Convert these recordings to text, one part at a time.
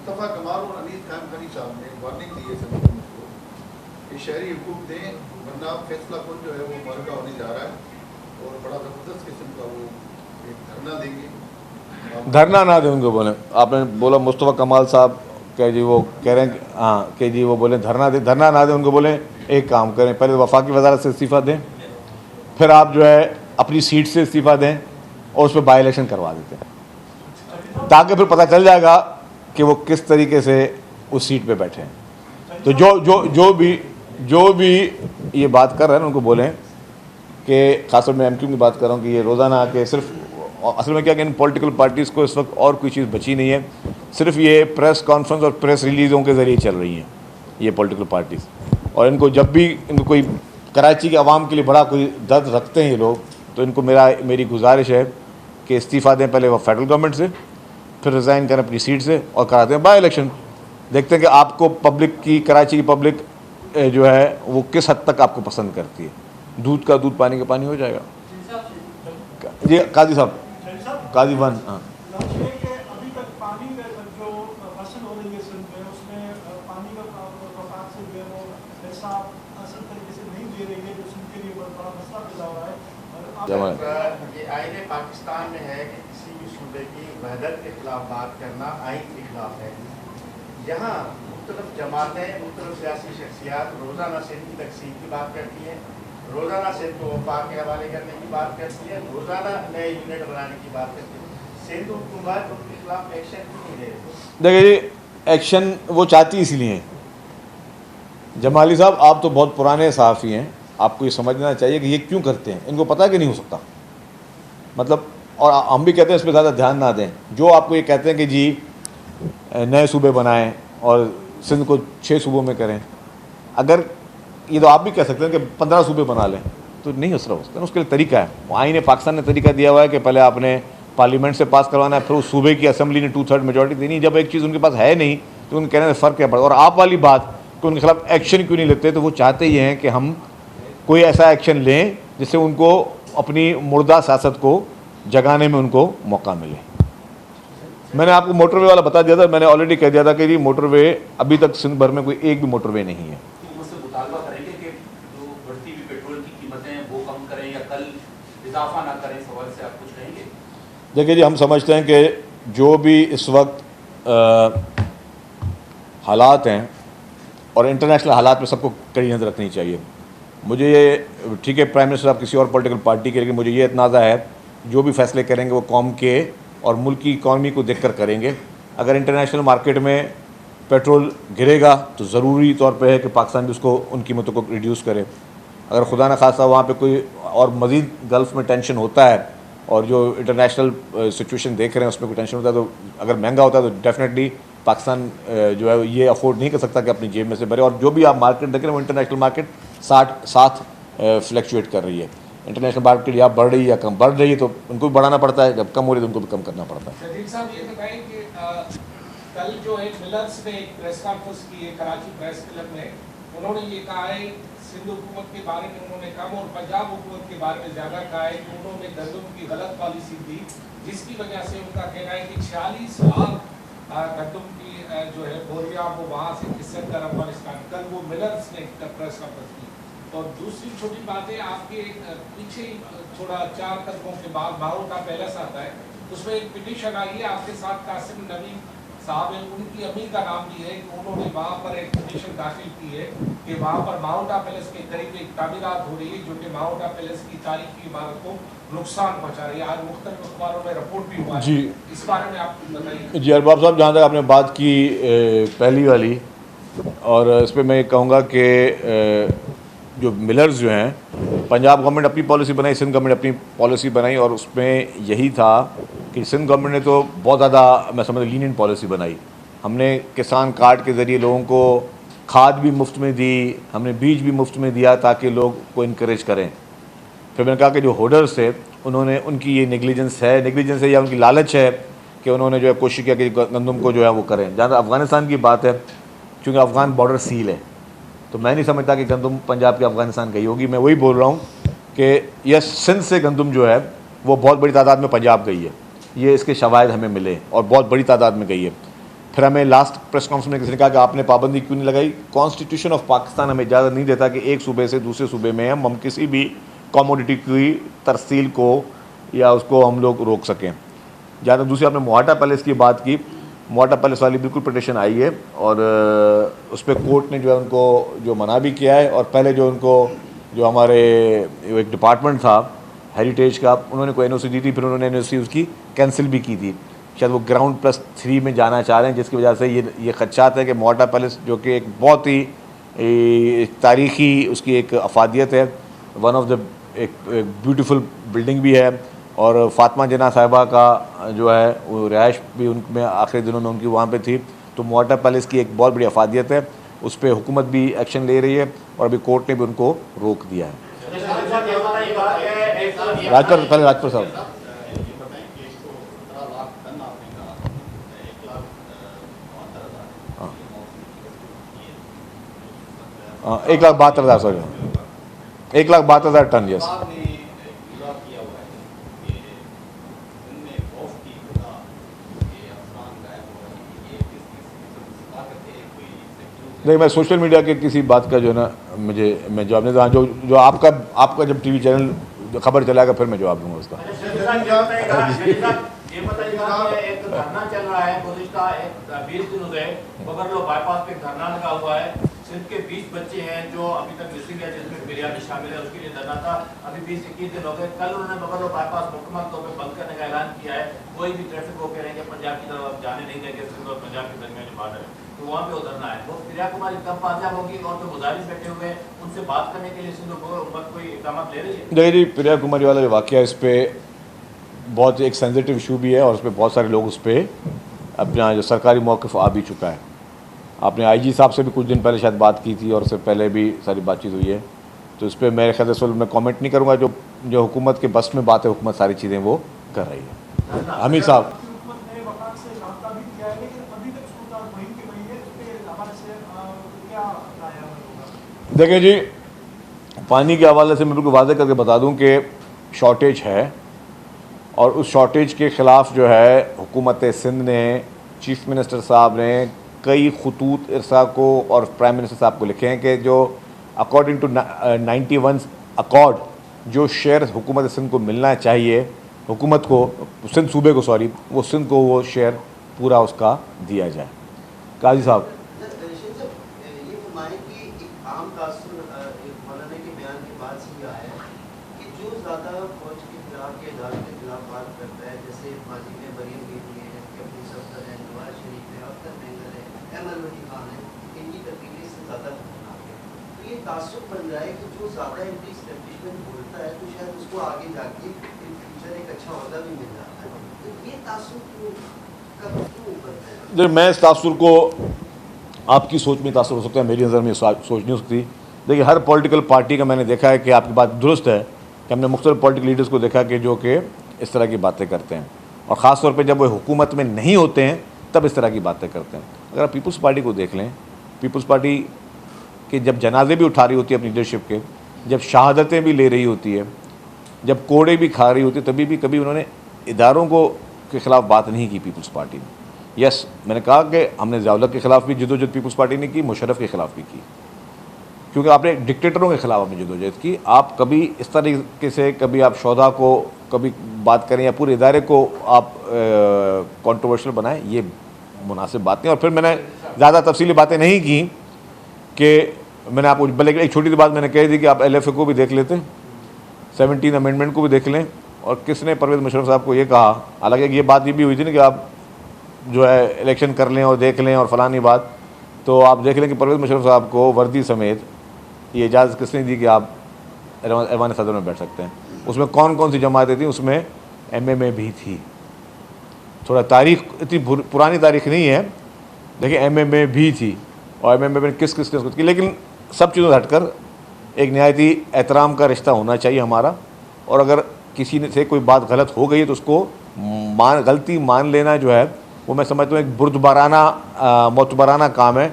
मुस्तफ़ा कमाल और अनीस खान खनी साहब ने वार्निंग दी है सभी हुकूमत को कि शहरी हुकूक दें, वरना फैसला कुन जो है वो मुहर्रिका होने जा रहा है और बड़ा ज़बरदस्त किस्म का वो एक धरना देंगे। धरना ना दें उनको बोले, आपने बोला मुस्तफ़ा कमाल साहब कह जी वो कह रहे हैं हाँ कि जी वो बोले धरना दे, धरना ना दें उनको बोले एक काम करें, पहले वफाकी वजारत से इस्तीफ़ा दें, फिर आप जो है अपनी सीट से इस्तीफ़ा दें और उस पर बाई इलेक्शन करवा देते हैं, ताकि फिर पता चल जाएगा कि वो किस तरीके से उस सीट पे बैठे हैं। तो जो भी ये बात कर रहे हैं उनको बोलें कि खासतौर में एमक्यू की बात कर रहा हूँ कि ये रोज़ाना आके सिर्फ, असल में क्या कि इन पॉलिटिकल पार्टीज़ को इस वक्त और कोई चीज़ बची नहीं है, सिर्फ ये प्रेस कॉन्फ्रेंस और प्रेस रिलीज़ों के ज़रिए चल रही हैं ये पॉलिटिकल पार्टीज़। और इनको जब भी इनको कोई कराची के आवाम के लिए बड़ा कोई दर्द रखते हैं ये लोग, तो इनको मेरी गुजारिश है कि इस्तीफ़ा दें पहले वो फेडरल गवर्नमेंट से, फिर रिज़ाइन करें अपनी सीट से और कराते हैं बाई इलेक्शन। देखते हैं कि आपको पब्लिक की, कराची की पब्लिक जो है वो किस हद तक आपको पसंद करती है। दूध का दूध, पानी का पानी हो जाएगा। जी काजी साहब, काजी वन, हाँ अभी तक पानी में जो फसल हो रही है सिंध में, उसमें पानी का प्रकार से जो है वो ऐसा असल तरीके से नहीं दे रही है, जो सिंध के लिए बड़ा मसला पैदा हो रहा है। ये आईन पाकिस्तान में है कि किसी भी सूबे की वहदत के खिलाफ बात करना आइन के खिलाफ है। यहाँ मुख्तलिफ जमातें, मुख्तलिफ सियासी शख्सियात रोज़ाना सिंध की तकसीम की बात करती हैं, रोज़ाना सिंध को वफाक के हवाले करने की बात करती है, रोज़ाना नए यूनिट बनाने की बात करती है। सिंध हुकूमत उनके खिलाफ एक्शन क्यों नहीं ले रही? देखिए जी, एक्शन वो चाहती इसलिए हैं। जमाली साहब, आप तो बहुत पुराने सहाफ़ी हैं, आपको ये समझना चाहिए कि ये क्यों करते हैं। इनको पता है कि नहीं हो सकता, मतलब, और हम भी कहते हैं इस पर ज़्यादा ध्यान ना दें। जो आपको ये कहते हैं कि जी नए सूबे बनाएं और सिंध को 6 सूबों में करें, अगर ये तो आप भी कह सकते हैं कि 15 सूबे बना लें, तो नहीं असर हो सकता। उसके लिए तरीका है, आईन पाकिस्तान ने तरीका दिया हुआ है कि पहले आपने पार्लियामेंट से पास करवाना है, फिर उस सूबे की असेंबली ने 2/3 मेजॉरिटी देनी है। जब एक चीज़ उनके पास है नहीं तो उनके कहने से फ़र्क क्या पड़ता है। और आप वाली बात कि उनके खिलाफ एक्शन क्यों नहीं लेते, तो वो चाहते ये हैं कि हम कोई ऐसा एक्शन लें जिससे उनको अपनी मुर्दा सियासत को जगाने में उनको मौका मिले। मैंने आपको मोटरवे वाला बता दिया था, मैंने ऑलरेडी कह दिया था कि मोटरवे अभी तक सिंध भर में कोई एक भी मोटरवे नहीं है। मुतालबा करेंगे कि जो बढ़ती हुई पेट्रोल की कीमतें वो कम करें या कल इजाफा ना करें, सवाल से आप कुछ कहेंगे? देखिए जी, हम समझते हैं कि जो भी इस वक्त हालात हैं और इंटरनेशनल हालात में सबको कड़ी नज़र रखनी चाहिए। मुझे ये, ठीक है प्राइम मिनिस्टर साहब किसी और पॉलिटिकल पार्टी के, लेकिन मुझे ये इत्नाज़ा है जो भी फैसले करेंगे वो कौम के और मुल्क की इकॉनमी को देखकर करेंगे। अगर इंटरनेशनल मार्केट में पेट्रोल गिरेगा तो ज़रूरी तौर पे है कि पाकिस्तान भी उसको, उन कीमतों को रिड्यूस करे। अगर खुदा न खासा वहाँ पे कोई और मज़ीद गल्फ़ में टेंशन होता है और जो इंटरनेशनल सिचुएशन देख रहे हैं उसमें कोई टेंशन होता है, तो अगर महंगा होता है तो डेफिनेटली पाकिस्तान जो है ये अफोर्ड नहीं कर सकता कि अपनी जेब में से भरे। और जो भी आप मार्केट देख रहे हैं वो इंटरनेशनल मार्केट 60 फ्लैक्चुएट कर रही है। इंटरनेशनल मार्केट या बढ़ रही है या कम, बढ़ रही है तो उनको भी बढ़ाना पड़ता है, जब कम हो रही है तो उनको भी कम करना पड़ता है। शरीफ साहब ये बताएं कि कल जो है मिलर्स ने एक प्रेस कॉन्फ्रेंस की है कराची प्रेस क्लब में, उन्होंने ये कहा है सिंध हुकूमत के बारे में उन्होंने कम और पंजाब हुकूमत के बारे में ज़्यादा कहा है कि उन्होंने गंदम की गलत पॉलिसी दी, जिसकी वजह से उनका कहना है कि 46 लाख गंदम की जो है बोरियां वो वहाँ से किस्सत कर अफगानिस्तान। कल वो मिलर्स ने प्रेस कॉन्फ्रेंस की। और दूसरी छोटी बात है, आपके पीछे थोड़ा 4 कदमों के बाद मारोटा पैलेस आता है, उसमें एक पिटीशन आई है, आपके साथ कासिम नबी साहब हैं, उनकी अमीर का नाम भी है कि उन्होंने वहाँ पर एक पिटीशन दाखिल की है कि वहाँ पर मारोटा पैलेस के करीब एक तामीरात हो रही है जो कि मारोटा पैलेस की तारीखी इमारत को नुकसान पहुँचा रही है। आज मुख्तलिफ अखबारों में रिपोर्ट भी हुआ है जी, इस बारे में आप बताइए। जी अरबाब साहब, जहाँ तक आपने बात की पहली वाली, और इस पर मैं ये कहूँगा कि जो मिलर्स जो हैं, पंजाब गवर्नमेंट अपनी पॉलिसी बनाई, सिंध गवर्नमेंट अपनी पॉलिसी बनाई, और उसमें यही था कि सिंध गवर्नमेंट ने तो बहुत ज़्यादा, मैं समझ, लीनियंट पॉलिसी बनाई। हमने किसान कार्ड के ज़रिए लोगों को खाद भी मुफ्त में दी, हमने बीज भी मुफ्त में दिया ताकि लोग को इनकरेज करें। फिर मैंने कहा कि जो होल्डर्स थे उन्होंने, उनकी ये नेग्लिजेंस है या उनकी लालच है कि उन्होंने जो है कोशिश किया कि गंदम को जो है वो करें। जहाँ तक अफ़गानिस्तान की बात है, चूँकि अफ़गान बॉर्डर सील है तो मैं नहीं समझता कि गंदम पंजाब के अफ़गानिस्तान गई होगी। मैं वही बोल रहा हूँ कि यह सिंध से गंदम जो है वो बहुत बड़ी तादाद में पंजाब गई है, ये इसके शवाहिद हमें मिले और बहुत बड़ी तादाद में गई है। फिर हमें लास्ट प्रेस कॉन्फ्रेंस में किसी ने कहा कि आपने पाबंदी क्यों नहीं लगाई। कॉन्स्टिट्यूशन ऑफ पाकिस्तान हमें इजाज़त नहीं देता कि एक सूबे से दूसरे सूबे में हम किसी भी कमोडिटी की तरसील को या उसको हम लोग रोक सकें। ज़्यादा दूसरी आपने मोहाटा पैलेस की बात की, मोहाटा पैलेस वाली बिल्कुल पिटिशन आई है और उस पर कोर्ट ने जो है उनको जो मना भी किया है, और पहले जो उनको जो हमारे एक डिपार्टमेंट था हेरिटेज का, उन्होंने कोई एनओसी दी थी, फिर उन्होंने एनओसी उसकी कैंसिल भी की थी। शायद वो ग्राउंड+3 में जाना चाह रहे हैं, जिसकी वजह से ये खदशात है कि मोहाटा पैलेस जो कि एक बहुत ही तारीख़ी उसकी एक अफादियत है, वन ऑफ द एक ब्यूटीफुल बिल्डिंग भी है, और फातिमा जिन्ना साहिबा का जो है वो रिहाइश भी उनमें आखिरी दिनों में उनकी वहाँ पे थी। तो मोहाटा पैलेस की एक बहुत बड़ी अफादियत है, उस पर हुकूमत भी एक्शन ले रही है और अभी कोर्ट ने भी उनको रोक दिया है। राजपुर पहले राजपुर साहब 1,72,000 सॉरी 1,72,000 टन। यस नहीं, मैं सोशल मीडिया के किसी बात का जो है ना मैं जवाब नहीं दूँगा। जो आपका जब टीवी चैनल खबर चलाएगा फिर मैं जवाब दूंगा उसका। ये बताइए, एक धरना चल रहा है गुज़िश्ता 20 दिनों से बगरलो बाईपास पे धरना लगा हुआ है। सिंध के 20 बच्चे हैं जो अभी तक मिसिंग है, जिसमें बिरयानी शामिल है, उसके लिए धरना था। अभी 20-21 दिन हो गए। कल उन्होंने बगरलो बाईपास मुकम्मल तौर पर बंद करने का ऐलान किया है। कोई भी ट्रैफिक वो कह रहे हैं कि पंजाब की तरफ जाने नहीं देंगे, सिंध और पंजाब के दरमियान जो बॉर्डर है तो वहाँ पे उतरना है। वो प्रिया कुमारी कब बाजियाब होगी और जो मुजाहिद बैठे हुए हैं उनसे बात करने के लिए सिंध हुकूमत कोई इक़दाम ले रही है? देखिए जी, प्रिया कुमारी वाला जो वाक़या इस पर बहुत एक सेंसिटिव इशू भी है और उस पर बहुत सारे लोग उस पर अपना जो सरकारी मौक़िफ़ आ भी चुका है। आपने आईजी साहब से भी कुछ दिन पहले शायद बात की थी और उससे पहले भी सारी बातचीत हुई है, तो इस पर मेरे ख्याल से मैं कमेंट नहीं करूँगा। जो हुकूमत के बस में बात है, हुकूमत सारी चीज़ें वो कर रही है। हमीद साहब देखिए जी, पानी के हवाले से मैं बिल्कुल वाज़ेह करके बता दूं कि शॉर्टेज है और उस शॉर्टेज के ख़िलाफ़ जो है हुकूमत सिंध ने, चीफ मिनिस्टर साहब ने कई खतूत इरसा को और प्राइम मिनिस्टर साहब को लिखे हैं कि जो अकॉर्डिंग टू 91 अकॉर्ड जो शेयर हुकूमत सिंध को मिलना चाहिए, हुकूमत को सिंध सूबे को सॉरी वो सिंध को वो शेयर पूरा उसका दिया जाए। काजी साहब तासुब बन रहा है कि जो ज़्यादा एंटी एस्टैब्लिशमेंट बोलता है तो शायद उसको आगे जाके इन फ्यूचर एक अच्छा ओहदा भी मिल जाता है। तो ये तासुब क्यों बनता है? देखिए, मैं इस तासुर को आपकी सोच में तासुर हो सकता है, मेरी नज़र में सोच नहीं हो सकती। देखिए, हर पॉलिटिकल पार्टी का मैंने देखा है कि आपकी बात दुरुस्त है कि हमने मुख्तलिफ पॉलिटिकल लीडर्स को देखा कि जो कि इस तरह की बातें करते हैं और ख़ास तौर पर जब वो हुकूमत में नहीं होते हैं तब इस तरह की बातें करते हैं। अगर आप पीपल्स पार्टी को देख लें, पीपल्स पार्टी कि जब जनाजे भी उठा रही होती है अपनी लीडरशिप के, जब शहादतें भी ले रही होती है, जब कोड़े भी खा रही होती है, तभी भी कभी उन्होंने इदारों को के ख़िलाफ़ बात नहीं की पीपल्स पार्टी ने। यस, मैंने कहा कि हमने ज़िया-उल-हक के ख़िलाफ़ भी जदोजहद पीपल्स पार्टी ने की, मुशर्रफ के ख़िलाफ़ भी की, क्योंकि आपने डिक्टेटरों के ख़िलाफ़ आपने जदोजहद की। आप कभी इस तरीके से कभी आप शोधा को कभी बात करें या पूरे इदारे को आप कॉन्ट्रोवर्शियल बनाएं, ये मुनासिब बात नहीं। और फिर मैंने ज़्यादा तफसीली बातें नहीं की कि मैंने आपको बल्कि एक छोटी सी बात मैंने कह दी कि आप LFA को भी देख लेते, 17 अमेंडमेंट को भी देख लें, और किसने परवेज़ मुशर्रफ साहब को ये कहा, हालांकि ये बात ये भी हुई थी ना कि आप जो है इलेक्शन कर लें और देख लें और फलानी बात, तो आप देख लें कि परवेज़ मुशर्रफ साहब को वर्दी समेत ये इजाज़त किसने दी कि आप ऐवान सदर में बैठ सकते हैं। उसमें कौन कौन सी जमातें थी, उसमें MMA भी थी। थोड़ा तारीख़ इतनी पुरानी तारीख़ नहीं है, देखिए MMA भी थी और MMA में किस किस की, लेकिन सब चीज़ों से हटकर एक निहायती एहतराम का रिश्ता होना चाहिए हमारा। और अगर किसी से कोई बात गलत हो गई है तो उसको गलती मान लेना जो है वो मैं समझता हूँ एक बुर्दबाराना मोतबराना काम है।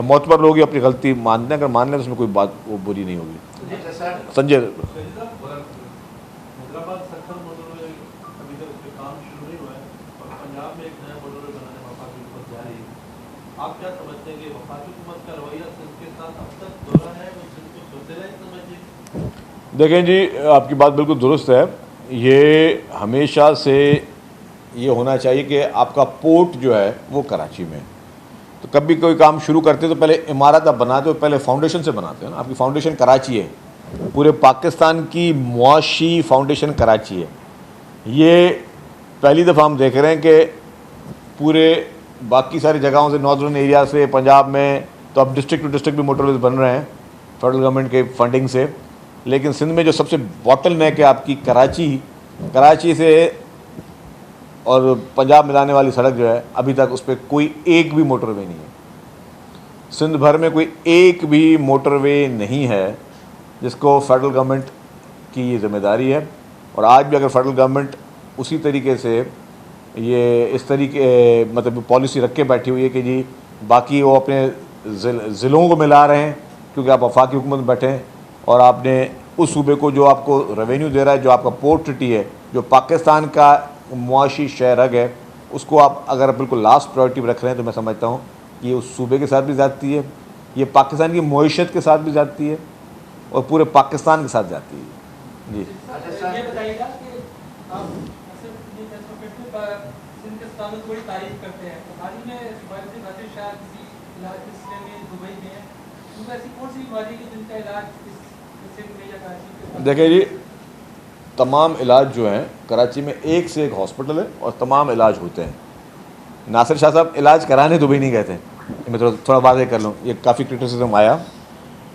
मोतबर लोग ही अपनी गलती मानते हैं, अगर मान लें तो उसमें कोई बात वो बुरी नहीं होगी। संजय अभी तक काम शुरू नहीं हुआ है और पंजाब में एक नया बॉर्डर बनाने वापस जारी है, आप क्या समझते हैं कि वफाकी हुकूमत का रवैया सिंध के साथ अब तक दोहरा है, वो सिंध को छोड़ते रहे समझिए? देखें जी, आपकी बात बिल्कुल दुरुस्त है। ये हमेशा से ये होना चाहिए कि आपका पोर्ट जो है वो कराची में है। तो कभी कोई काम शुरू करते तो पहले इमारत आप बनाते हो, पहले फाउंडेशन से बनाते हो ना। आपकी फाउंडेशन कराची है, पूरे पाकिस्तान की मुआशी फाउंडेशन कराची है। ये पहली दफ़ा हम देख रहे हैं कि पूरे बाकी सारी जगहों से, नॉर्दर्न एरिया से, पंजाब में तो अब डिस्ट्रिक्ट टू डिस्ट्रिक्ट भी मोटरवेज बन रहे हैं फेडरल गवर्नमेंट के फंडिंग से। लेकिन सिंध में जो सबसे बॉटल नेक है आपकी कराची से और पंजाब मिलाने वाली सड़क जो है, अभी तक उस पर कोई एक भी मोटरवे नहीं है। सिंध भर में कोई एक भी मोटरवे नहीं है जिसको फेडरल गवर्नमेंट की ये जिम्मेदारी है। और आज भी अगर फेडरल गवर्नमेंट उसी तरीके से ये इस तरीके मतलब पॉलिसी रख के बैठी हुई है कि जी बाकी वो अपने ज़िलों को मिला रहे हैं क्योंकि आप वफाकी हुकूमत में बैठे हैं, और आपने उस सूबे को जो आपको रेवेन्यू दे रहा है, जो आपका पोर्ट सिटी है, जो पाकिस्तान का मुआशी शहरग है, उसको आप अगर बिल्कुल लास्ट प्रायोरिटी रख रहे हैं तो मैं समझता हूँ कि ये उस सूबे के साथ भी ज़्यादती है, ये पाकिस्तान की मईशत के साथ भी ज़्यादती है और पूरे पाकिस्तान के साथ जाती है। जी ये बताइएगा कि आप सिर्फ ये फैसला करते हैं सिंध के साथ बड़ी तारीफ करते हैं, तो हाल ही में नासिर शाह किसी इलाज के सिलसिले में दुबई में है, उनको ऐसी कौन सी बीमारी है जिनका इलाज इस सिंध में या कराची में? देखिए जी, तमाम इलाज जो हैं कराची में एक से एक हॉस्पिटल है और तमाम इलाज होते हैं। नासिर शाह साहब इलाज कराने दुबई नहीं गए थे, मैं थोड़ा वादे कर लूँ, ये काफ़ी क्रिटिसिज्म आया।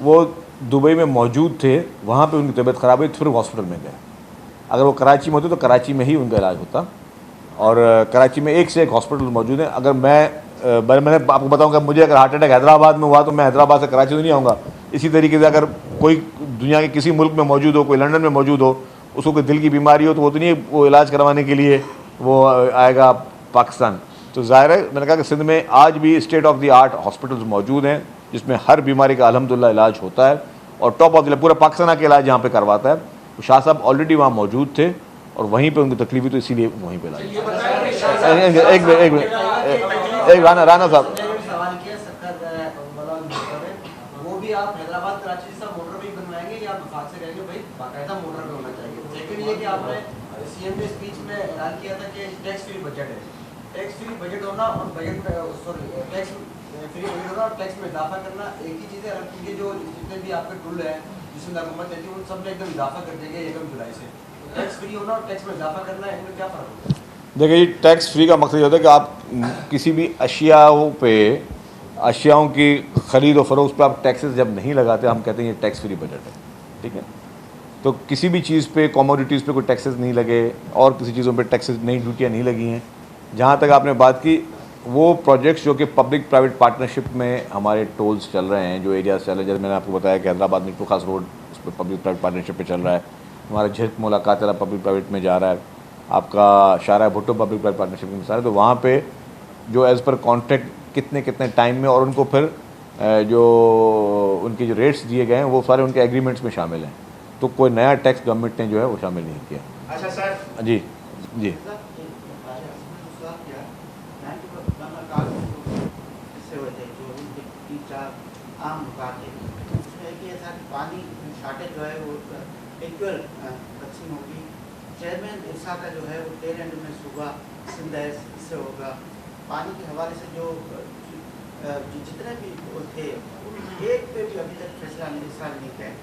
वो दुबई में मौजूद थे, वहाँ पे उनकी तबीयत ख़राब हुई, फिर हॉस्पिटल में गए। अगर वो कराची में होते तो कराची में ही उनका इलाज होता, और कराची में एक से एक हॉस्पिटल मौजूद हैं। अगर मैंने आपको बताऊँगा, मुझे अगर हार्ट अटैक हैदराबाद में हुआ तो मैं हैदराबाद से कराची तो नहीं आऊँगा। इसी तरीके से अगर कोई दुनिया के किसी मुल्क में मौजूद हो, कोई लंदन में मौजूद हो, उसको कोई दिल की बीमारी हो, तो वो तो नहीं वो इलाज करवाने के लिए वो आएगा पाकिस्तान। तो ज़ाहिर है, मैंने कहा कि सिंध में आज भी state of the art hospitals मौजूद हैं जिसमें हर बीमारी का अल्हम्दुलिल्लाह इलाज होता है, और टॉप ऑफ द पूरा पाकिस्तान के इलाज यहाँ पे करवाता है। तो शाह साहब ऑलरेडी वहाँ मौजूद थे और वहीं पे उनकी तकलीफ हुई, तो इसीलिए वहीं पे इलाज। एक राना साहब, सवाल किया सरकार वो भी आप हैदराबाद कराची से मोटरवे बनवाएंगे या वफाक से रहेंगे? भाई बाकायदा मोटरवे होना चाहिए। सेकंड ये कि आपने सीएम ने स्पीच में ऐलान किया था कि टैक्स फ्री बजट है, टैक्स फ्री बजट होना और बजट टैक्स फ्री बजट होना और टैक्स में इजाफा करना एक ही चीज़ है। क्योंकि जो जितने भी आपके टूल हैं जिसमें हुकूमत रहती है उन सब में एकदम इजाफा कर देंगे 1 जुलाई से। टैक्स फ्री होना और टैक्स में इजाफा करना, इनमें क्या फ़र्क होता है? देखिए, टैक्स फ्री का मकसद ये होता है कि आप किसी भी अशियाओं की ख़रीद और फ़रोख्त पे आप टैक्सेस जब नहीं लगाते, हम कहते हैं ये टैक्स फ्री बजट है। ठीक है, तो किसी भी चीज़ पे, कमोडिटीज़ पे कोई टैक्सेस नहीं लगे और किसी चीज़ों पे टैक्सेस, नई ड्यूटियाँ नहीं लगी हैं। जहाँ तक आपने बात की, वो प्रोजेक्ट्स जो कि पब्लिक प्राइवेट पार्टनरशिप में हमारे टोल्स चल रहे हैं, जो एरियाज चल रहे हैं, जैसे मैंने आपको बताया कि हैदराबाद में खास रोड उस पर पब्लिक प्राइवेट पार्टनरशिप पे चल रहा है, हमारा झिरक मुलाकात वाला पब्लिक प्राइवेट में जा रहा है, आपका शारा भुट्टो पब्लिक प्राइवेट पार्टनरशिप में सारे, तो वहाँ पे जो एज़ पर कॉन्ट्रैक्ट कितने टाइम में, और उनको फिर जो उनके जो रेट्स दिए गए हैं वो सारे उनके एग्रीमेंट्स में शामिल हैं। तो कोई नया टैक्स गवर्नमेंट ने जो है वो शामिल नहीं किया। अच्छा सर जी जी आम बात है उसमें कि ऐसा पानी शार्टेज जो है वो एक्चुअल तकसीम होगी। चेयरमैन इरसा का जो है वो टेल एंड में सुबह सिंध इससे होगा। पानी के हवाले से जो जितने भी थे एक पे भी अभी तक फैसला नहीं किया है।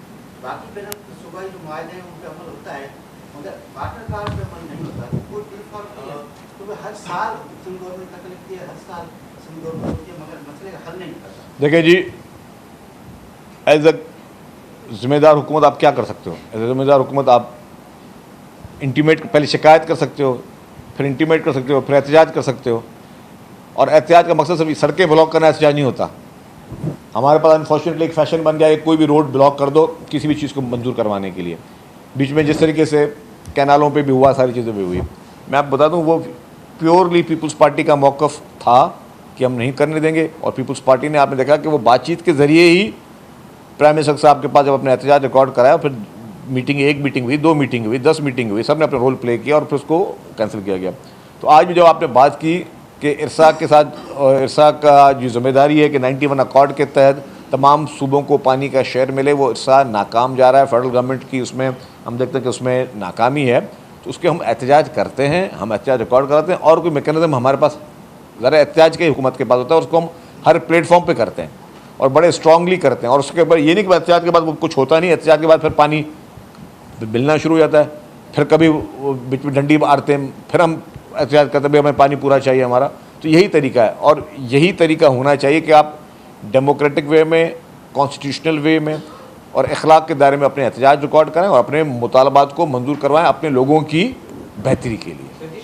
बाकी पे सुबह जो मुआहदे हैं उन पर अमल होता है, मगर वाटर कार्ड पे अमल नहीं होता। कोई डिफॉल्ट नहीं है, तो हर साल सिंध गवर्नमेंट तकलीफ दी है, हर साल सिंध गवर्नमेंट होती है, मगर मसले का हल नहीं करता। देखिए जी, एज अ ज़िम्मेदार हुकूमत आप क्या कर सकते हो? एज अ ज़िम्मेदार हुकूमत आप इंटीमेट, पहले शिकायत कर सकते हो, फिर इंटीमेट कर सकते हो, फिर एहतजाज कर सकते हो। और एहतजाज का मकसद सिर्फ सड़कें ब्लॉक करना एहतजाज नहीं होता। हमारे पास अनफॉर्चुनेटली एक फैशन बन गया है, कोई भी रोड ब्लॉक कर दो किसी भी चीज़ को मंजूर करवाने के लिए। बीच में जिस तरीके से कैनालों पे भी हुआ, सारी चीज़ें भी हुई, मैं आपको बता दूं वो प्योरली पीपल्स पार्टी का मौक़िफ़ था कि हम नहीं करने देंगे। और पीपल्स पार्टी ने, आपने देखा कि वो बातचीत के ज़रिए ही प्राइम मिनिस्टर साहब के पास जब अपने एहतजाज रिकॉर्ड कराया, फिर मीटिंग, 1 मीटिंग हुई, 2 मीटिंग हुई, 10 मीटिंग हुई, सब ने अपना रोल प्ले किया और फिर उसको कैंसिल किया गया। तो आज भी जब आपने बात की कि इरसा के साथ इरसा का जो जिम्मेदारी है कि 91 अकॉर्ड के तहत तमाम सूबों को पानी का शेयर मिले, वो इरसा नाकाम जा रहा है। फेडरल गवर्नमेंट की उसमें हम देखते हैं कि उसमें नाकामी है, तो उसके हम एहतजाज करते हैं, हम एहतजाज रिकॉर्ड कराते हैं और कोई मैकेनिज्म हमारे पास ज़रा एहतजाज की हुकूमत के पास होता है और उसको हम हर प्लेटफॉर्म पे करते हैं और बड़े स्ट्रांगली करते हैं। और उसके ऊपर ये नहीं कि एहतजाज के बाद कुछ होता नहीं, एहतजाज के बाद फिर पानी मिलना शुरू हो जाता है, फिर कभी बीच में डंडी मारते हैं, फिर हम एहतजाज करते हैं भाई हमें पानी पूरा चाहिए हमारा। तो यही तरीका है और यही तरीका होना चाहिए कि आप डेमोक्रेटिक वे में, कॉन्स्टिट्यूशनल वे में और अखलाक के दायरे में अपने एहतजाज रिकॉर्ड करें और अपने मुतालबात को मंजूर करवाएं अपने लोगों की बेहतरी के लिए।